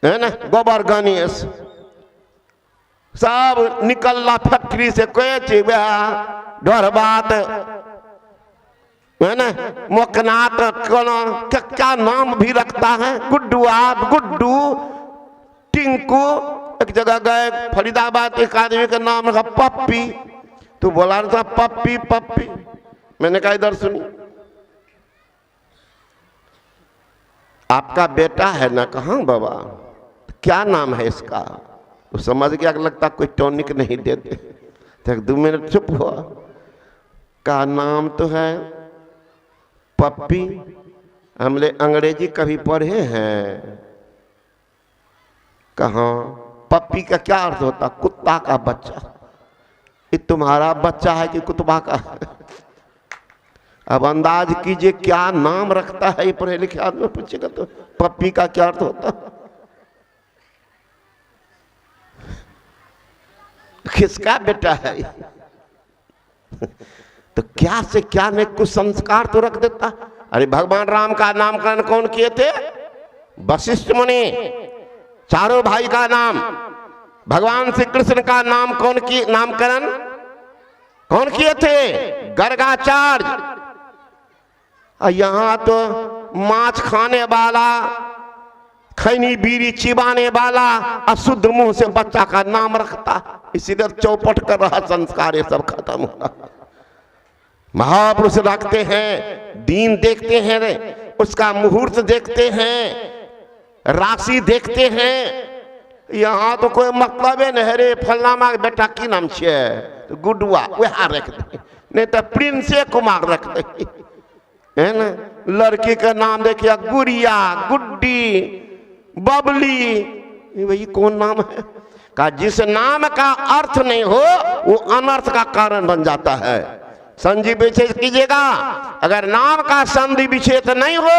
है ना, गोबर गणेश सब निकलना फैक्ट्री से कोई चीज डर बात है ना, मोकनाथ क्या क्या नाम भी रखता है, गुड्डू आप गुड्डू टिंकू। एक जगह गए फरीदाबाद, एक आदमी का नाम रखा पप्पी, तो बोला था पप्पी पप्पी। मैंने कहा इधर सुनी, आपका बेटा है ना? कहाँ बाबा, क्या नाम है इसका? तो समझ गया कि लगता कोई टॉनिक नहीं देते, तो 2 मिनट चुप हुआ। का नाम तो है पप्पी। हमने अंग्रेजी कभी पढ़े हैं? कहाँ? पप्पी का क्या अर्थ होता? कुत्ता का बच्चा। ये तुम्हारा बच्चा है कि कुत्ता का है? अब अंदाज कीजिए क्या नाम रखता है ये पढ़े लिखे आदमी पूछेगा तो पप्पी का क्या अर्थ होता? किसका बेटा है? तो क्या से क्या ने कुछ संस्कार तो रख देता। अरे भगवान राम का नामकरण कौन किए थे? वशिष्ठ मुनि। चारों भाई का नाम। भगवान श्री कृष्ण का नाम नामकरण कौन किए थे? गर्गाचार्य। यहां तो मांस खाने वाला, खैनी बीड़ी चिबाने वाला अशुद्ध मुंह से बच्चा का नाम रखता, इसीलिए चौपट कर रहा संस्कार ये सब खत्म हो रहा। महापुरुष रखते हैं, दीन देखते हैं, उसका मुहूर्त देखते हैं, राशि देखते हैं। यहाँ तो कोई मतलब है नहीं रे, फलनामा बेटा की नाम छे? तो गुडुआ वह रख दे, नहीं तो प्रिंसे कुमार रख दे, है ना। लड़की का नाम देखिए गुड़िया, गुड्डी, बबली, वही कौन नाम है? का जिस नाम का अर्थ नहीं हो वो अनर्थ का कारण बन जाता है। संधि विच्छेद कीजिएगा, अगर नाम का संधि विच्छेद नहीं हो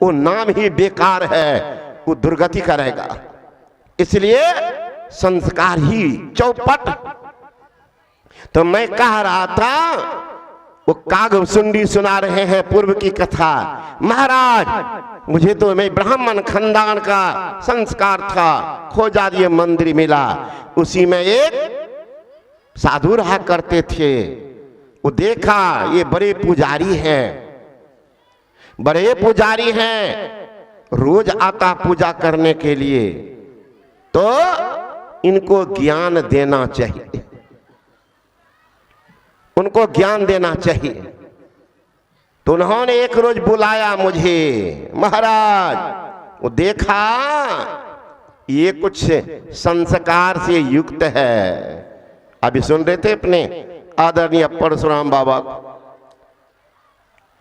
वो नाम ही बेकार है, वो दुर्गति करेगा। इसलिए संस्कार ही चौपट। तो मैं कह रहा था, वो काग सुंडी सुना रहे हैं पूर्व की कथा। महाराज मुझे तो मैं ब्राह्मण खानदान का संस्कार था, खोजा दिए मंदिर मिला, उसी में एक साधु रहा करते थे। वो देखा ये बड़े पुजारी हैं, बड़े पुजारी हैं, रोज आता पूजा करने के लिए, तो इनको ज्ञान देना चाहिए, उनको ज्ञान देना चाहिए। तो उन्होंने एक रोज बुलाया मुझे, महाराज वो देखा ये कुछ संस्कार से युक्त है। अभी सुन रहे थे अपने आदरणीय परशुराम बाबा,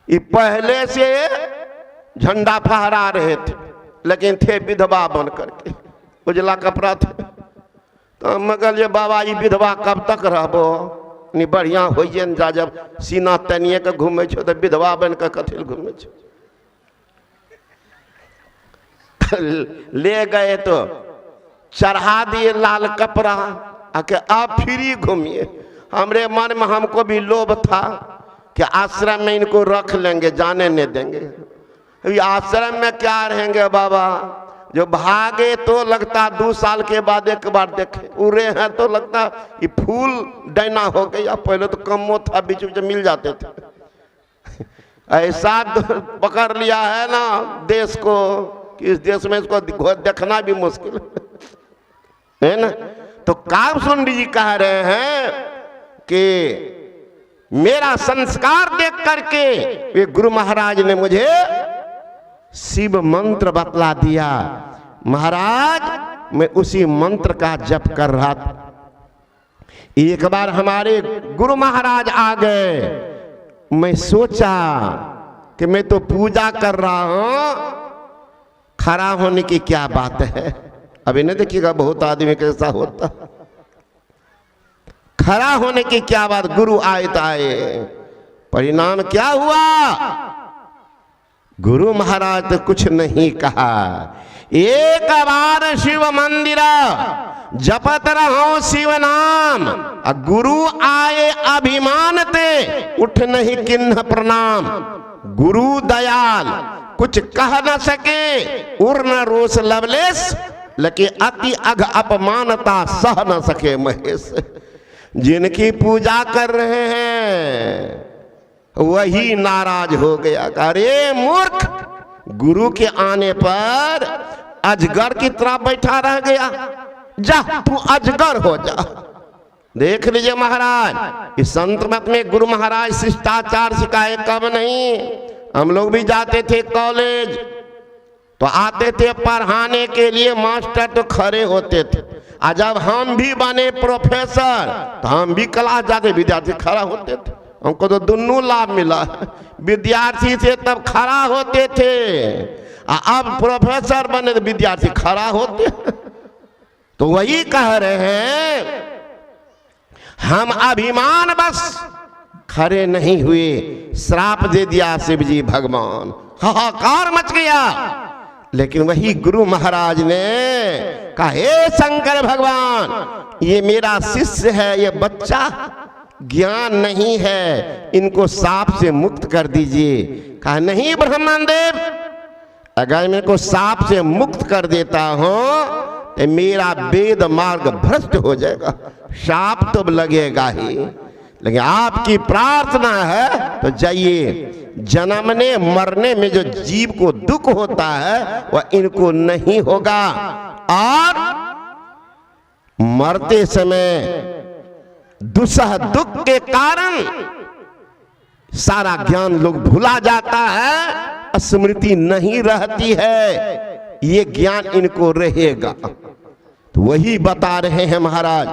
ये पहले से झंडा फहरा रहे थे, लेकिन थे विधवा बन करके, उजला कपड़ा थे। तो मगर ये बाबा ये विधवा कब तक रहबो, नहीं बढ़िया हो जा, जब सीना तनिए के घूमे छो तो विधवा बन के कथिल घूमे छो। ले गए तो चढ़ा दिए लाल कपड़ा, आके आप फ्री घूमिए। हमरे मन में हमको भी लोभ था कि आश्रम में इनको रख लेंगे, जाने नहीं देंगे। अभी आश्रम में क्या रहेंगे बाबा, जो भागे तो लगता 2 साल के बाद एक बार देखे, उड़े हैं तो लगता ये फूल डैना हो गया। पहले तो कमो था, बीच बीच मिल जाते थे। ऐसा पकड़ लिया है ना देश को कि इस देश में इसको देखना भी मुश्किल है ना। तो कागभूषुंडी जी कह रहे हैं कि मेरा संस्कार देख करके वे गुरु महाराज ने मुझे शिव मंत्र बतला दिया। महाराज मैं उसी मंत्र का जप कर रहा था, एक बार हमारे गुरु महाराज आ गए। मैं सोचा कि मैं तो पूजा कर रहा हूं, खड़ा होने की क्या बात है। अभी नहीं देखिएगा बहुत आदमी कैसा होता, खड़ा होने की क्या बात। गुरु आए तो आए, परिणाम क्या हुआ, गुरु महाराज तो कुछ नहीं कहा। एक बार शिव मंदिर जपत रहो शिव नाम, गुरु आए अभिमान ते उठ नहीं किन्ह प्रणाम। गुरु दयाल कुछ कह न सके, उर न रोष लवलेश, लेकिन अति अघ अपमानता सह न सके महेश। जिनकी पूजा कर रहे हैं वही नाराज हो गया। अरे मूर्ख, गुरु के आने पर अजगर की तरह बैठा रह गया, जा तू अजगर हो जा। देख लीजिए महाराज, इस संत मत में गुरु महाराज शिष्टाचार सिखाए कब नहीं। हम लोग भी जाते थे कॉलेज, तो आते थे पढ़ाने के लिए, मास्टर तो खड़े होते थे। और जब हम भी बने प्रोफेसर तो हम भी क्लास जाते, विद्यार्थी खड़ा होते थे। हमको तो दोनों लाभ मिला, विद्यार्थी से तब खड़ा होते थे, अब प्रोफेसर बने तो विद्यार्थी खड़ा होते। तो वही कह रहे हैं, हम अभिमान बस खड़े नहीं हुए, श्राप दे दिया शिव जी भगवान, हाहाकार मच गया। लेकिन वही गुरु महाराज ने कहा, हे शंकर भगवान, ये मेरा शिष्य है, ये बच्चा ज्ञान नहीं है, इनको साप से मुक्त कर दीजिए। कहा नहीं ब्रह्मन देव, अगर मैं को साप से मुक्त कर देता हूं तो मेरा वेद मार्ग भ्रष्ट हो जाएगा, साप तो लगेगा ही। लेकिन आपकी प्रार्थना है तो जाइए, जन्मने मरने में जो जीव को दुख होता है वह इनको नहीं होगा, और मरते समय दुसह दुख के कारण सारा ज्ञान लोग भुला जाता है, स्मृति नहीं रहती है, ये ज्ञान इनको रहेगा। तो वही बता रहे हैं महाराज,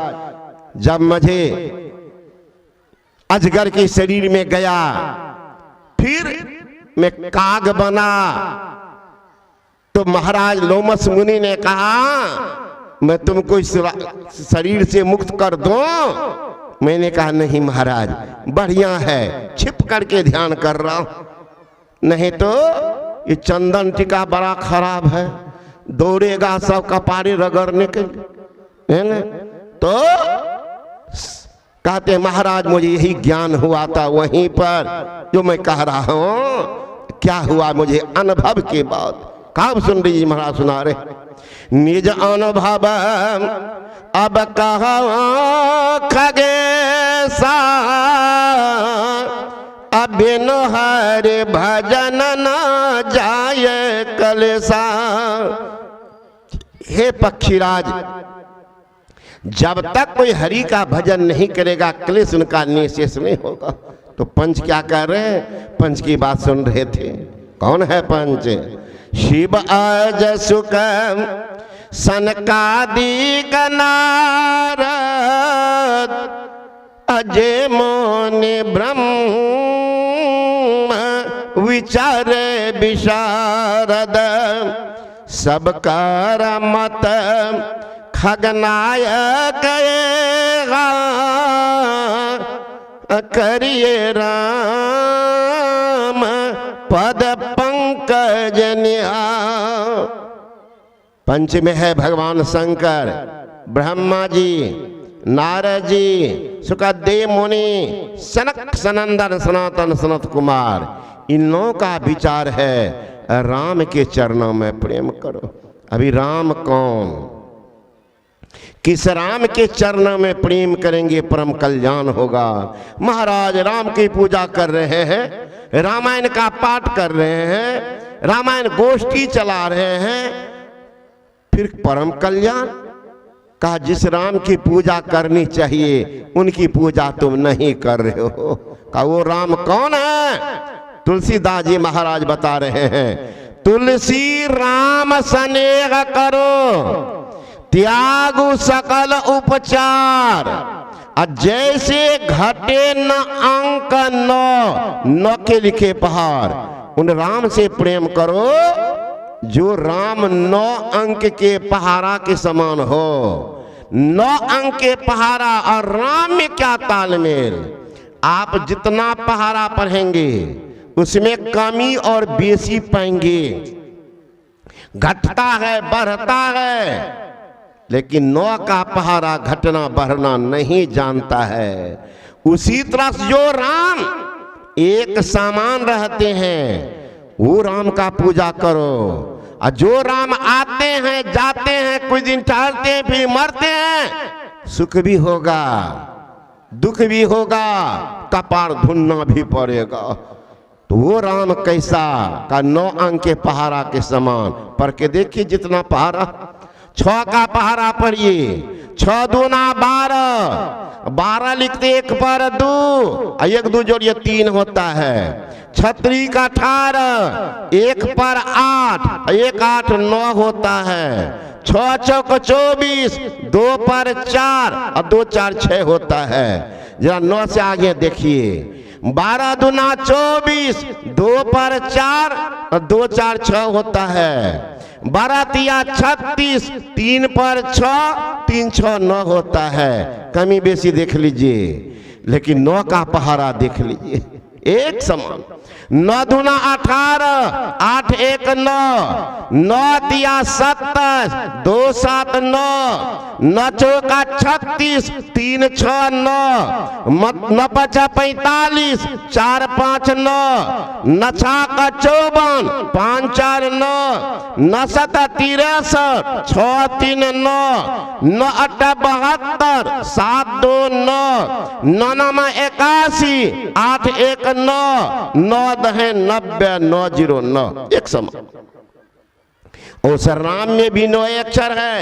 जब मुझे अजगर के शरीर में गया, फिर मैं काग बना, तो महाराज लोमस मुनि ने कहा मैं तुमको इस शरीर से मुक्त कर दूं। मैंने कहा नहीं महाराज, बढ़िया है, छिप करके ध्यान कर रहा हूं, नहीं तो ये चंदन टीका बड़ा खराब है, दौड़ेगा सब कपारे रगड़ने के लिए, है ना। तो कहते महाराज मुझे यही ज्ञान हुआ था वहीं पर जो मैं कह रहा हूं। क्या हुआ मुझे अनुभव के बाद, कब सुन रही महाराज सुना रहे, निज अनुभव अब कहो खगेसा, अबिन हरि भजन न जाए कलेसा। हे पक्षीराज, जब तक कोई हरि का भजन नहीं करेगा क्लेश उनका निशेष नहीं होगा। तो पंच क्या कर रहे हैं, पंच की बात सुन रहे थे। कौन है पंच? शिव अज सुख सनकादि नारद, अजय मोनि ब्रह्म विचारे विशारद, सबकार मत खगनायक करिए राम पद पंकज निहार। पंच में है भगवान शंकर, ब्रह्मा जी, नारद जी, सुखदेव मुनि, सनक सनंदन सनातन सनत कुमार, इन लोगों का विचार है राम के चरणों में प्रेम करो। अभी राम कौन, किस राम के चरणों में प्रेम करेंगे परम कल्याण होगा। महाराज राम की पूजा कर रहे हैं, रामायण का पाठ कर रहे हैं, रामायण गोष्ठी चला रहे हैं, फिर परम कल्याण कहा जिस राम की पूजा करनी चाहिए उनकी पूजा तुम नहीं कर रहे हो। कहा वो राम कौन है? तुलसीदास जी महाराज बता रहे हैं, तुलसी राम स्नेह करो, त्यागु सकल उपचार, जैसे घटे न अंक नौ के लिखे पहाड़। उन राम से प्रेम करो जो राम 9 अंक के पहाड़ा के समान हो। 9 अंक के पहाड़ा और राम में क्या तालमेल। आप जितना पहाड़ा पढ़ेंगे उसमें कमी और बेसी पाएंगे, घटता है बढ़ता है, लेकिन 9 का पहाड़ा घटना बढ़ना नहीं जानता है। उसी तरह जो राम एक समान रहते हैं वो राम का पूजा करो। और जो राम आते हैं जाते हैं, कुछ दिन ठहरते हैं फिर मरते हैं, सुख भी होगा दुख भी होगा, कपार धुनना भी पड़ेगा। तो वो राम कैसा का 9 अंक के पहाड़ा के समान पढ़ के देखिए। जितना पहाड़ा 6 का पहाड़ा पढ़िए, 6 दूना 12, 12 लिखते 1 पर 2, 1 2 जोड़िए 3 होता है। छत्री का 18, 1 पर 8, 1 8 9 होता है। 6 चौक 24, 2 पर 4 और 2 4 6 होता है। जरा 9 से आगे देखिए। 12 दूना 24, 2 पर 4 और 2 4 6 होता है। 12 तिया 36, 3 पर 6, 3 6 9 होता है। कमी बेसी देख लीजिए, लेकिन 9 का पहाड़ा देख लीजिए एक समान। 9 दूना 18, 8 1 9, 9 तिया 27, 2 7 9, 9 चौका 36, 3 6 9, 9 5 45, 4 5 9, 9 6 54, 5 4 9, 9 7 63, 6 3 9, 9 8 72, 7 2 9, 9 9 81, 8 1 9, 9 10 90, 9 0 9 एक समान। उस राम में भी 9 अक्षर है।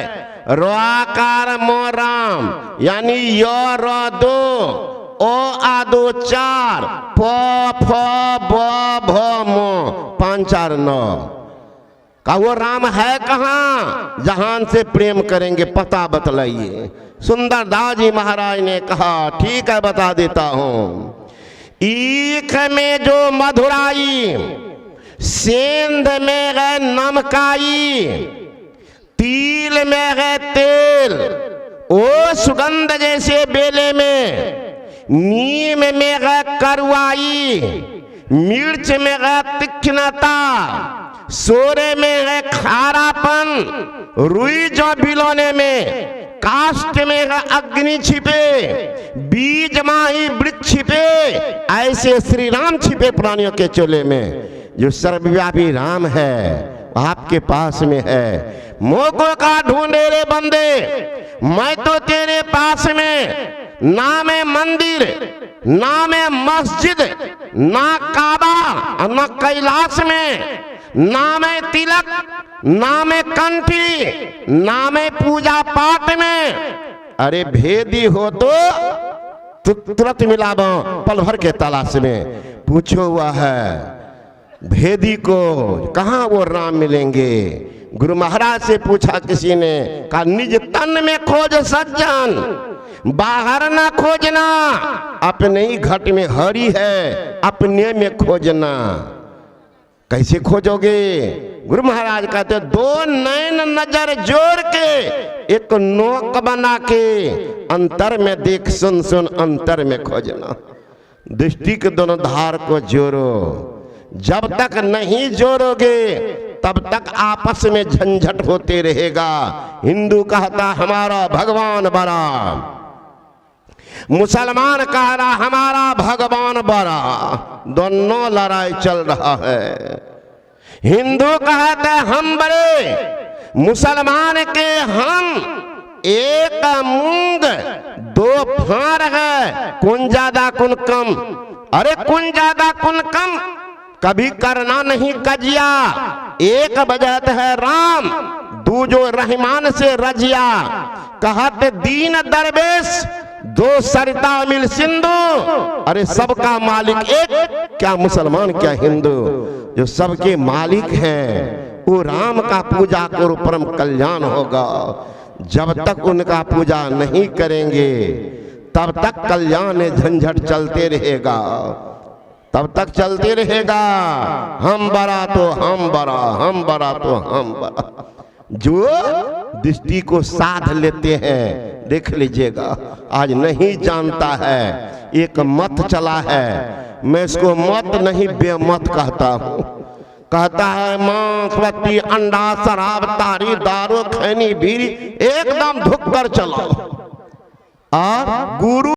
रोआकार मो राम, यानी यो रो 2, ओ आ 2 4, प फ ब भ मो 5 4 9 का वो राम है कहाँ? जहान से प्रेम करेंगे पता बतलाइए। सुंदरदास जी महाराज ने कहा ठीक है बता देता हूँ। ईख में जो मधुराई, सेंध में है नमकाई, तिल में है तेल, ओ सुगंध जैसे बेले में, नीम में है करुआई, मिर्च में है तीक्ष्णता, सोरे में है खारापन, रुई जो भिलोने में, काष्ठ में है अग्नि छिपे, बीज माही वृक्ष छिपे, ऐसे श्री राम छिपे प्राणियों के चोले में। जो सर्वव्यापी राम है आपके पास में है। मोको का ढूंढे रे बंदे, मैं तो तेरे पास में। नाम है मंदिर, नाम है मस्जिद, ना काबा न कैलाश में, नाम है तिलक, नाम है कंठी, नाम है पूजा पाठ में। अरे भेदी हो तो तुरंत मिलाबो पल भर के तलाश में। पूछो हुआ है भेदी को कहाँ वो राम मिलेंगे। गुरु महाराज से पूछा किसी ने, कहा निज तन में खोज सज्जन, बाहर ना खोजना, अपने ही घट में हरि है, अपने में खोजना। कैसे खोजोगे? गुरु महाराज कहते 2 नैन नजर जोड़ के, एक नोक बना के, अंतर में देख सुन सुन अंतर में खोजना। दृष्टि के दोनों धार को जोड़ो। जब तक नहीं जोड़ोगे तब तक आपस में झंझट होते रहेगा। हिंदू कहता हमारा भगवान बड़ा, मुसलमान कह रहा हमारा भगवान बड़ा, दोनों लड़ाई चल रहा है। हिंदू कहते हम बड़े, मुसलमान के हम एक मूंग 2 फाड़ है, कौन ज्यादा कौन कम। अरे कौन ज्यादा कौन कम कभी करना नहीं कजिया। एक बजत है राम, दूजो रहमान से रजिया। कहते दीन दरवेश 2 सरिता मिल सिंधु। अरे सबका मालिक एक, क्या मुसलमान क्या हिंदू। जो सबके मालिक हैं वो राम का पूजा करो, परम कल्याण होगा। जब तक उनका पूजा नहीं करेंगे तब तक कल्याण झंझट चलते रहेगा, तब तक चलते रहेगा। हम बड़ा तो हम बड़ा, हम बड़ा तो हम बड़ा। जो दृष्टि को साध लेते हैं देख लीजिएगा। आज नहीं जानता है, एक मत चला है, मैं इसको मत नहीं बेमत कहता हूँ। कहता है मांस बत्ती अंडा शराब तारी दारू खैनी बीड़ी एकदम धुक कर चलाओ। और गुरु